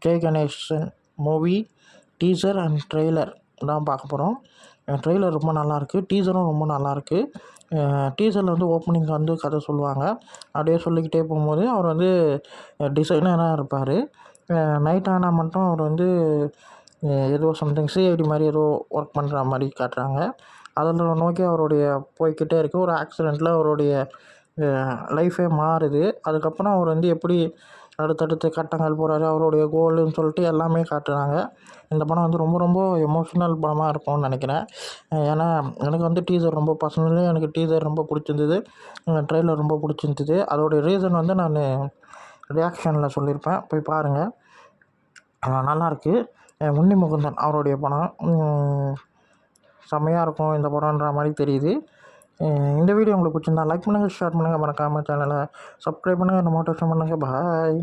Jai Ganesan movie teaser and trailer தான் பார்க்க போகிறோம். ட்ரெய்லர் ரொம்ப நல்லாயிருக்கு, டீசரும் ரொம்ப நல்லாயிருக்கு. டீசரில் வந்து ஓப்பனிங் வந்து கதை சொல்லுவாங்க. அப்படியே சொல்லிக்கிட்டே போகும்போது அவர் வந்து டிசைனராக இருப்பார். நைட் ஆனால் மட்டும் அவர் வந்து ஏதோ சம்திங் சிஐடி மாதிரி ஏதோ ஒர்க் பண்ணுற மாதிரி காட்டுறாங்க. அதில் நோக்கி அவருடைய போய்க்கிட்டே இருக்குது. ஒரு ஆக்சிடெண்ட்டில் அவருடைய லைஃபே மாறுது. அதுக்கப்புறம் அவர் வந்து எப்படி அடுத்தடுத்த கட்டங்கள் போகிறாரு, அவருடைய கோல்னு சொல்லிட்டு எல்லாமே காட்டுறாங்க. இந்த படம் வந்து ரொம்ப ரொம்ப எமோஷ்னல் படமாக இருக்கும்னு நினைக்கிறேன். ஏன்னா எனக்கு வந்து டீசர் ரொம்ப பர்சனலி எனக்கு டீசர் ரொம்ப பிடிச்சிருந்தது, ட்ரெய்லர் ரொம்ப பிடிச்சிருந்தது. அதோடைய ரீசன் வந்து நான் ரியாக்ஷனில் சொல்லியிருப்பேன், போய் பாருங்கள். நல்லாயிருக்கு. உன்னி முகுந்தன் அவருடைய படம் செம்மையாக இருக்கும் இந்த படம்ன்ற மாதிரி தெரியுது. இந்த வீடியோ உங்களுக்கு பிடிச்சிருந்தா லைக் பண்ணுங்கள், ஷேர் பண்ணுங்கள், மறக்காமல் சேனலை சப்ஸ்கிரைப் பண்ணுங்கள், மோட்டிவேஷன் பண்ணுங்கள். பாய்.